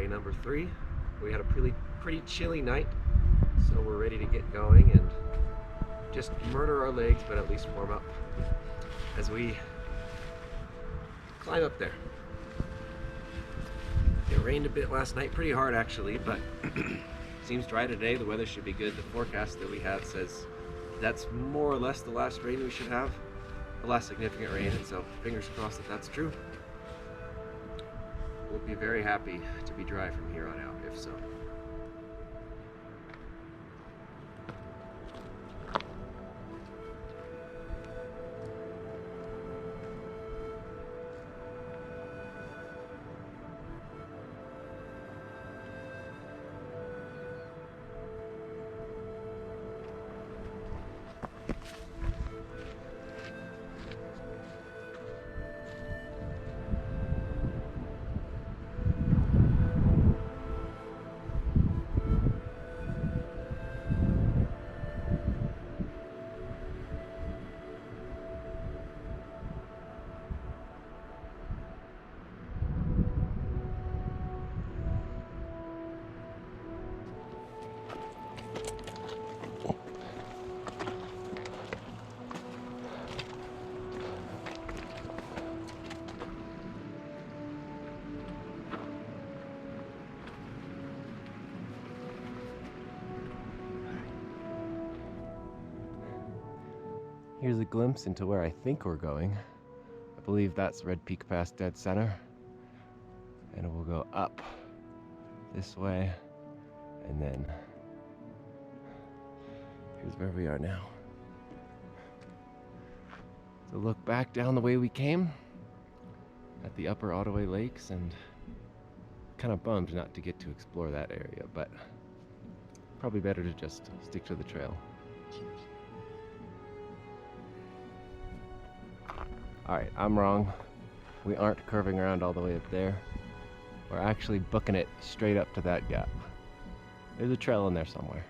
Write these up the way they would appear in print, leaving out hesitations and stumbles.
day number 3. We had a pretty chilly night, so we're ready to get going and just murder our legs, but at least warm up as we climb up there. It rained a bit last night, pretty hard actually, but seems dry today. The weather should be good. The forecast that we have says that's more or less the last rain we should have, the last significant rain, and so fingers crossed that that's true. We'll be very happy to be dry from here on out, if so. Here's a glimpse into where I think we're going. I believe that's Red Peak Pass dead center. And we'll go up this way, and then here's where we are now. So look back down the way we came at the upper Ottaway Lakes, and kind of bummed not to get to explore that area, but probably better to just stick to the trail. Alright, I'm wrong. We aren't curving around all the way up there. We're actually booking it straight up to that gap. There's a trail in there somewhere.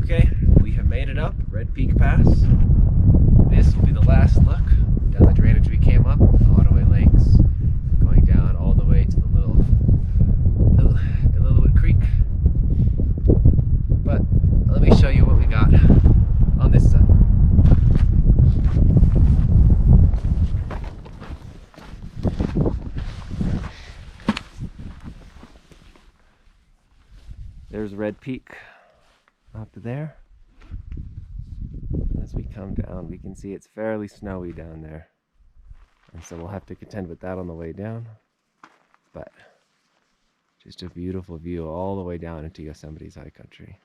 Okay, we have made it up Red Peak Pass. This will be the last look down the drainage we came up, the Ottaway Lakes, going down all the way to the Littlewood Creek. But let me show you what we got on this side. There's Red Peak up there. As we come down, we can see it's fairly snowy down there, and so we'll have to contend with that on the way down, but just a beautiful view all the way down into Yosemite's high country.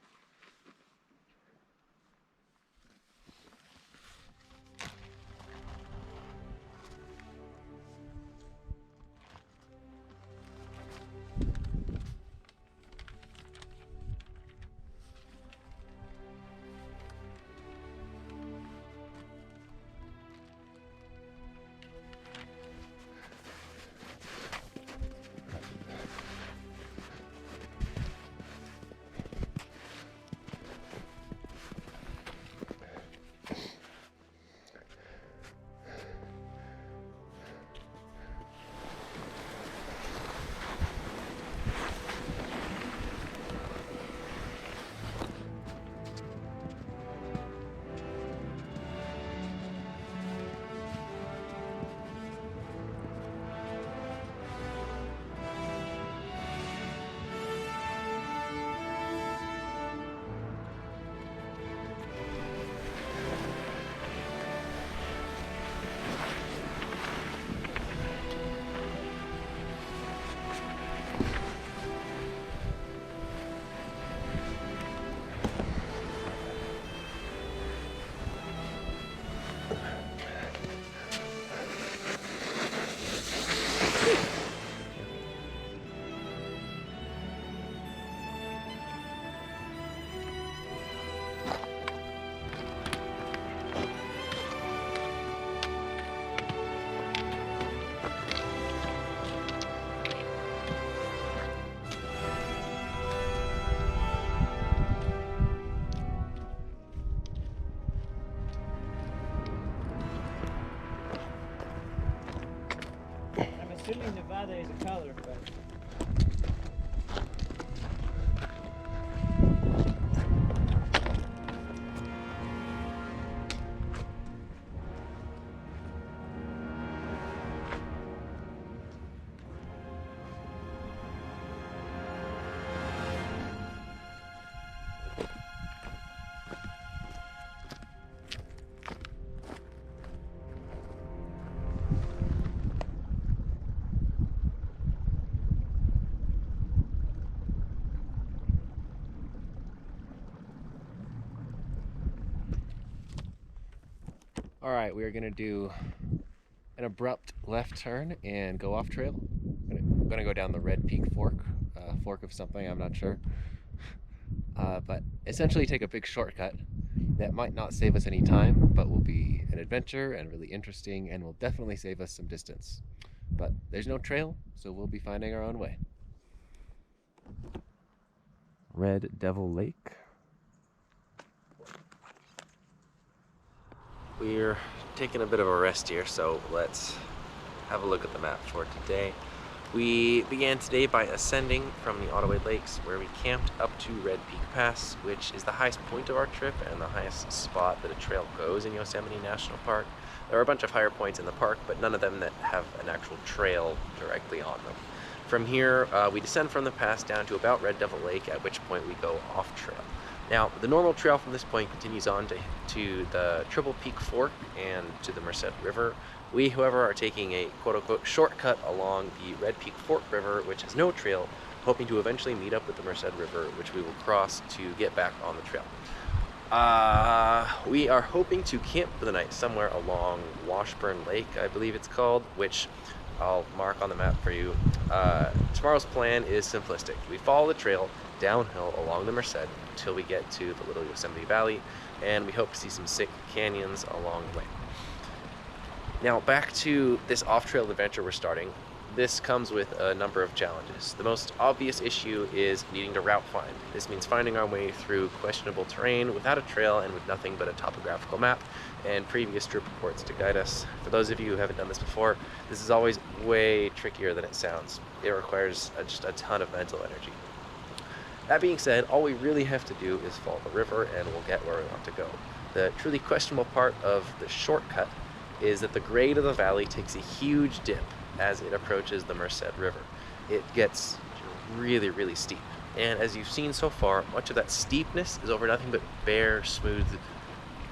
assuming Nevada is a color, but All right, we are gonna do an abrupt left turn and go off trail. I'm gonna go down the Red Peak Fork, fork of something, I'm not sure. But essentially take a big shortcut that might not save us any time, but will be an adventure and really interesting and will definitely save us some distance. But there's no trail, so we'll be finding our own way. Red Devil Lake. We're taking a bit of a rest here, so let's have a look at the map for today. We began today by ascending from the Ottaway Lakes, where we camped up to Red Peak Pass, which is the highest point of our trip and the highest spot that a trail goes in Yosemite National Park. There are a bunch of higher points in the park, but none of them that have an actual trail directly on them. From here, we descend from the pass down to about Red Devil Lake, at which point we go off trail. Now, the normal trail from this point continues on to the Triple Peak Fork and to the Merced River. We, however, are taking a quote-unquote shortcut along the Red Peak Fork River, which has no trail, hoping to eventually meet up with the Merced River, which we will cross to get back on the trail. We are hoping to camp for the night somewhere along Washburn Lake, I believe it's called, which I'll mark on the map for you. Tomorrow's plan is simplistic. We follow the trail downhill along the Merced until we get to the Little Yosemite Valley, and we hope to see some sick canyons along the way. Now, back to this off-trail adventure we're starting. This comes with a number of challenges. The most obvious issue is needing to route find. This means finding our way through questionable terrain without a trail and with nothing but a topographical map and previous trip reports to guide us. For those of you who haven't done this before, this is always way trickier than it sounds. It requires just a ton of mental energy. That being said, all we really have to do is follow the river and we'll get where we want to go. The truly questionable part of the shortcut is that the grade of the valley takes a huge dip as it approaches the Merced River. It gets really, really steep. And as you've seen so far, much of that steepness is over nothing but bare, smooth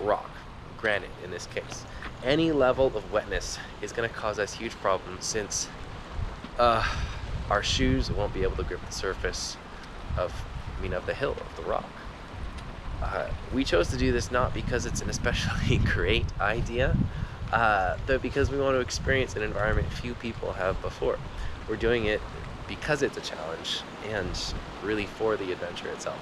rock, granite in this case. Any level of wetness is going to cause us huge problems since our shoes won't be able to grip the surface of the hill, of the rock. We chose to do this not because it's an especially great idea, but because we want to experience an environment few people have before. We're doing it because it's a challenge and really for the adventure itself.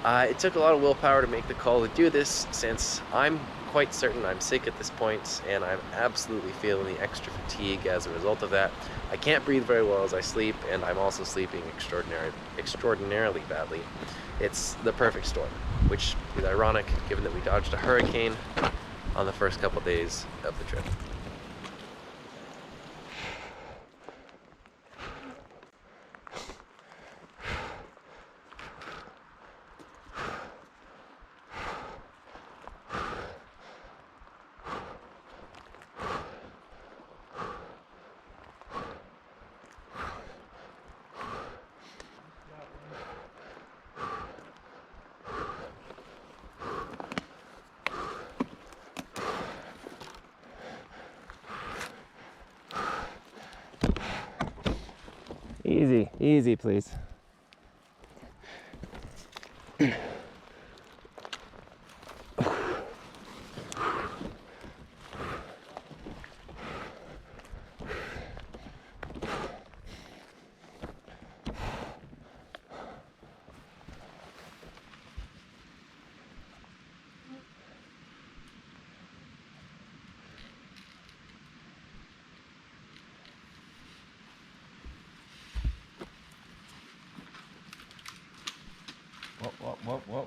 It took a lot of willpower to make the call to do this, since I'm quite certain I'm sick at this point and I'm absolutely feeling the extra fatigue as a result of that. I can't breathe very well as I sleep, and I'm also sleeping extraordinarily badly. It's the perfect storm, which is ironic given that we dodged a hurricane on the first couple days of the trip. Easy, easy, please. Whoa.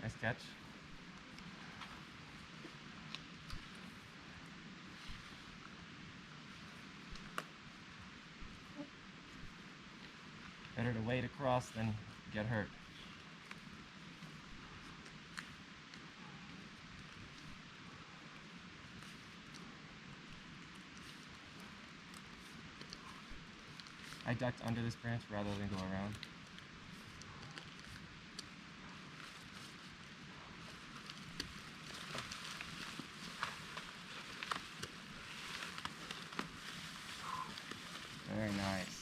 Nice catch. wade across than get hurt. I ducked under this branch rather than go around. Very nice.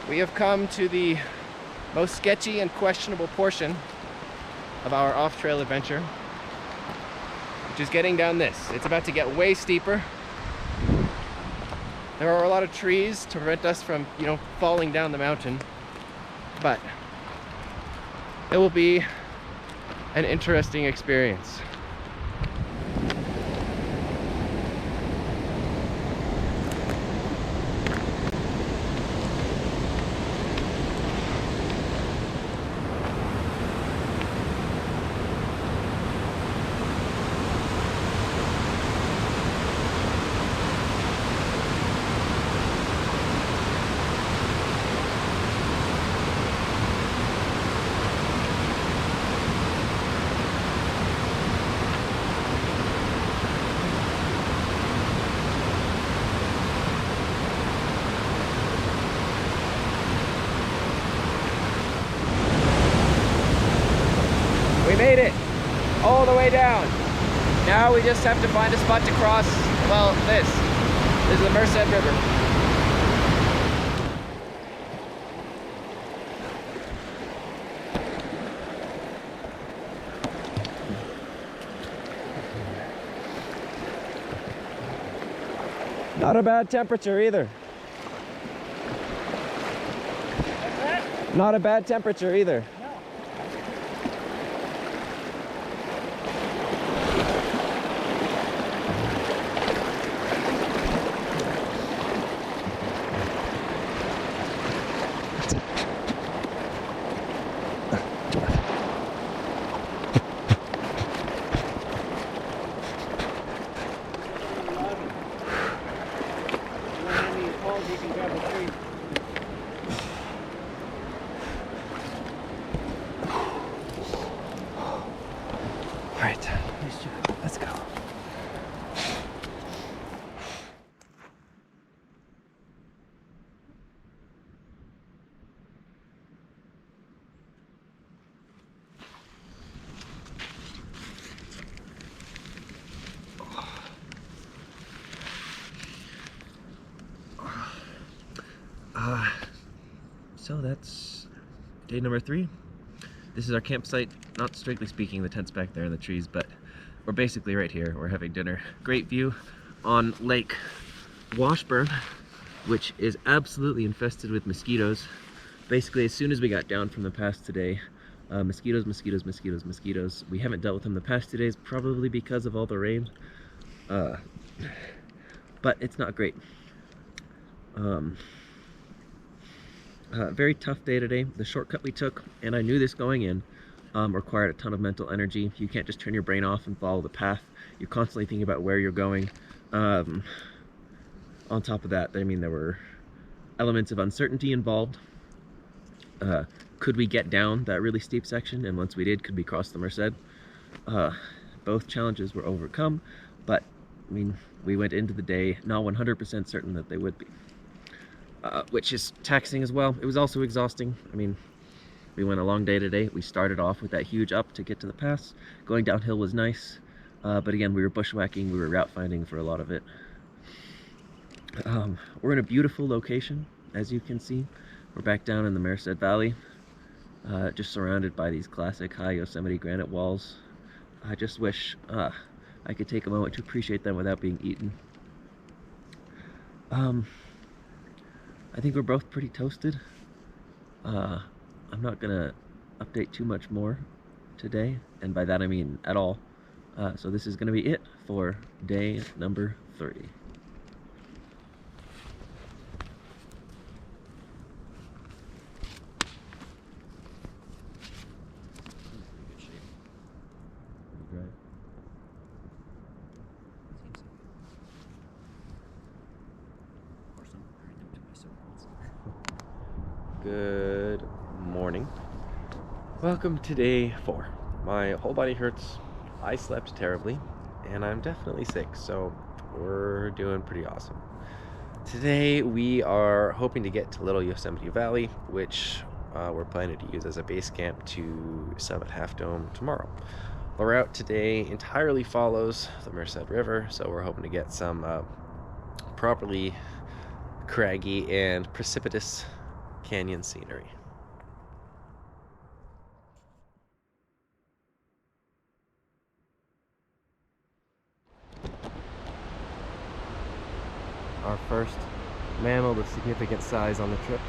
We have come to the most sketchy and questionable portion of our off-trail adventure, which is getting down this. It's about to get way steeper. There are a lot of trees to prevent us from, falling down the mountain, but it will be an interesting experience. We made it all the way down. Now we just have to find a spot to cross, well, this is the Merced River. Not a bad temperature either. Not a bad temperature either. You can grab a tree. All right, let's go. So that's day number 3. This is our campsite. Not strictly speaking, the tent's back there in the trees, but we're basically right here. We're having dinner. Great view on Lake Washburn, which is absolutely infested with mosquitoes. Basically, as soon as we got down from the pass today, mosquitoes. We haven't dealt with them the past 2 days, probably because of all the rain. But it's not great. Very tough day today. The shortcut we took, and I knew this going in, required a ton of mental energy. You can't just turn your brain off and follow the path. You're constantly thinking about where you're going. On top of that, I mean, there were elements of uncertainty involved. Could we get down that really steep section? And once we did, could we cross the Merced? Both challenges were overcome, but I mean, we went into the day not 100% certain that they would be. Which is taxing as well. It was also exhausting. I mean, we went a long day today. We started off with that huge up to get to the pass. Going downhill was nice, but again, we were bushwhacking, we were route finding for a lot of it. We're in a beautiful location. as you can see. We're back down in the Merced Valley, just surrounded by these classic high Yosemite granite walls. I just wish I could take a moment to appreciate them without being eaten. I think we're both pretty toasted. I'm not gonna update too much more today, and by that I mean at all. So this is gonna be it for day number 3. Good morning. Welcome to day 4. My whole body hurts, I slept terribly, and I'm definitely sick, so we're doing pretty awesome. Today we are hoping to get to Little Yosemite Valley, which we're planning to use as a base camp to summit Half Dome tomorrow. The route today entirely follows the Merced River, so we're hoping to get some properly craggy and precipitous canyon scenery. Our first mammal of significant size on the trip.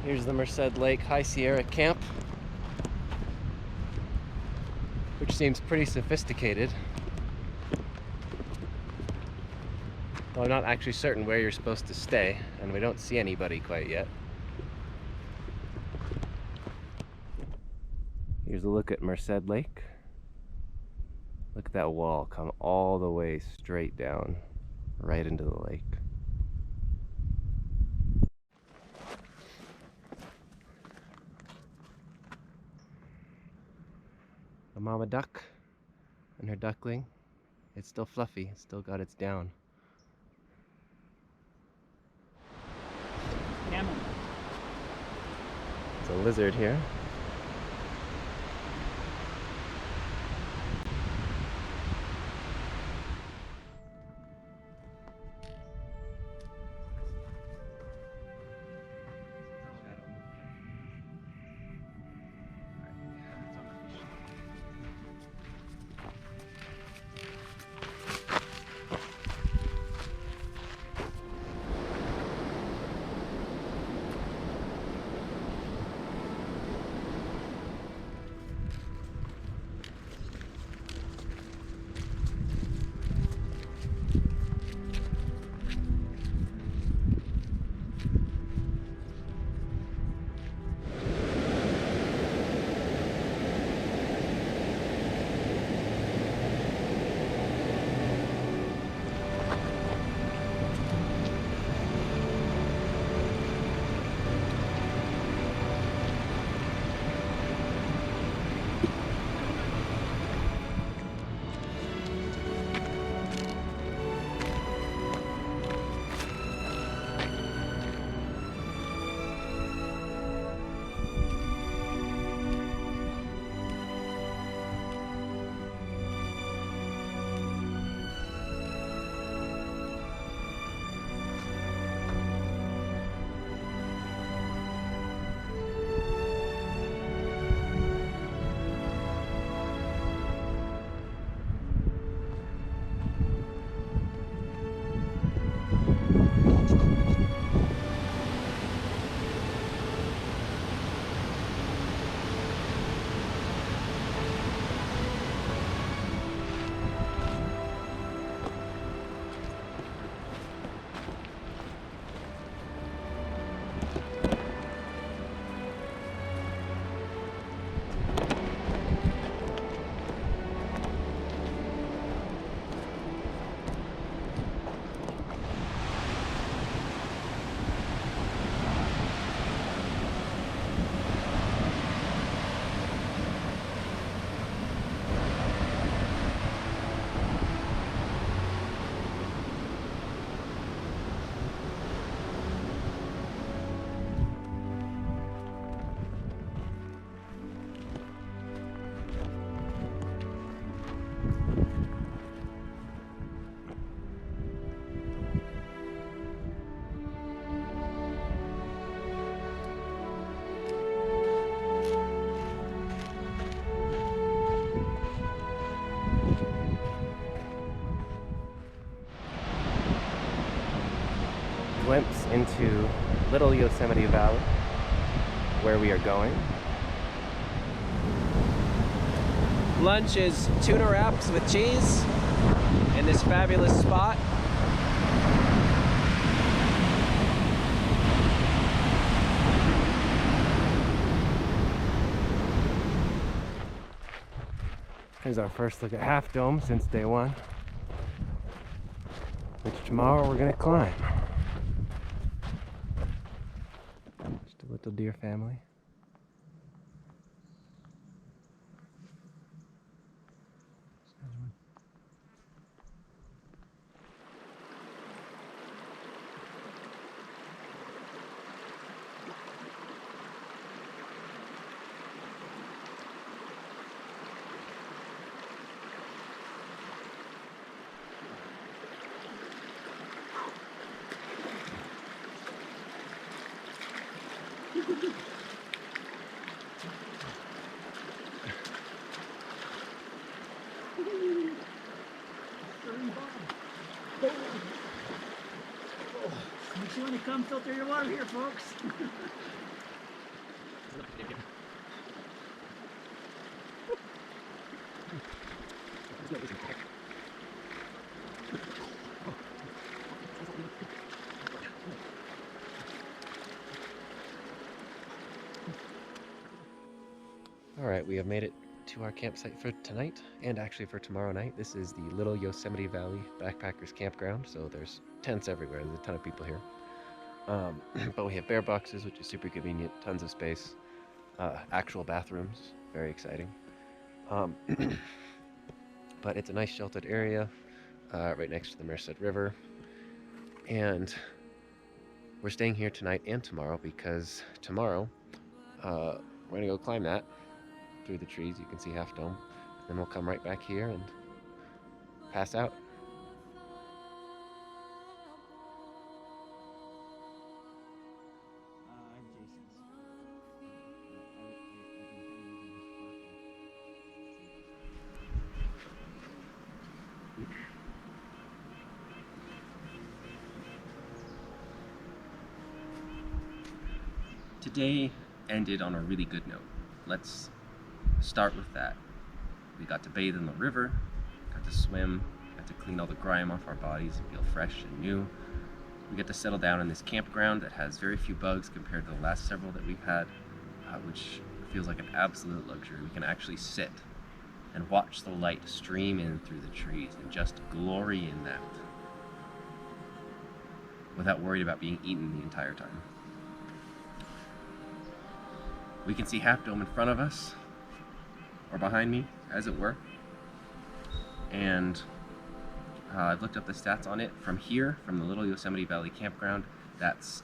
Here's the Merced Lake High Sierra camp, which seems pretty sophisticated. Though I'm not actually certain where you're supposed to stay, and we don't see anybody quite yet. Here's a look at Merced Lake. Look at that wall come all the way straight down, right into the lake. A mama duck and her duckling. It's still fluffy, it's still got its down. Camel. It's a lizard here. glimpse into Little Yosemite Valley, where we are going. Lunch is tuna wraps with cheese in this fabulous spot. Here's our first look at Half Dome since day one, which tomorrow we're gonna climb. Just a little deer family. Makes you want to come filter your water here, folks. Alright, we have made it to our campsite for tonight, and actually for tomorrow night. This is the Little Yosemite Valley Backpackers Campground, so there's tents everywhere. There's a ton of people here. But we have bear boxes, which is super convenient, tons of space, actual bathrooms, very exciting. But it's a nice sheltered area, right next to the Merced River, and we're staying here tonight and tomorrow because tomorrow we're gonna go climb that through the trees. You can see Half Dome. Then we'll come right back here and pass out. Today ended on a really good note. Let's start with that. We got to bathe in the river, got to swim, got to clean all the grime off our bodies and feel fresh and new. We get to settle down in this campground that has very few bugs compared to the last several that we've had, which feels like an absolute luxury. We can actually sit and watch the light stream in through the trees and just glory in that without worried about being eaten the entire time. We can see Half Dome in front of us, or behind me, as it were. And I've looked up the stats on it from here, from the Little Yosemite Valley Campground. That's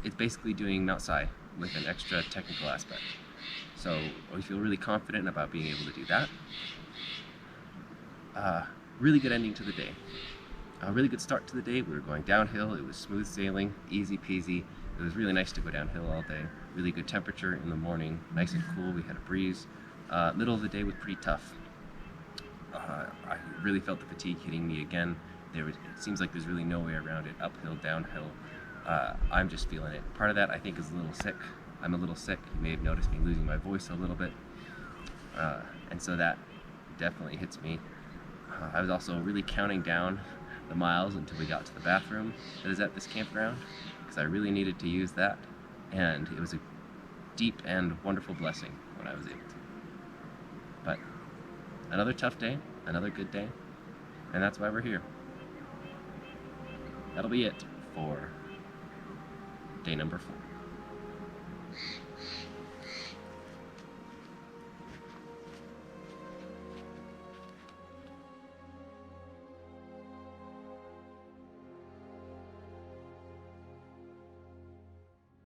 it's basically doing Mount Si with an extra technical aspect. So we feel really confident about being able to do that. Really good ending to the day. A really good start to the day. We were going downhill. It was smooth sailing, easy peasy. It was really nice to go downhill all day. Really good temperature in the morning, nice and cool. We had a breeze. Middle of the day was pretty tough. I really felt the fatigue hitting me again. It seems like there's really no way around it. Uphill, downhill. I'm just feeling it. Part of that I think is a little sick. I'm a little sick. You may have noticed me losing my voice a little bit. And so that definitely hits me. I was also really counting down the miles until we got to the bathroom that is at this campground, because I really needed to use that, and it was a deep and wonderful blessing when I was able to. But another tough day, another good day, and that's why we're here. That'll be it for day number 4.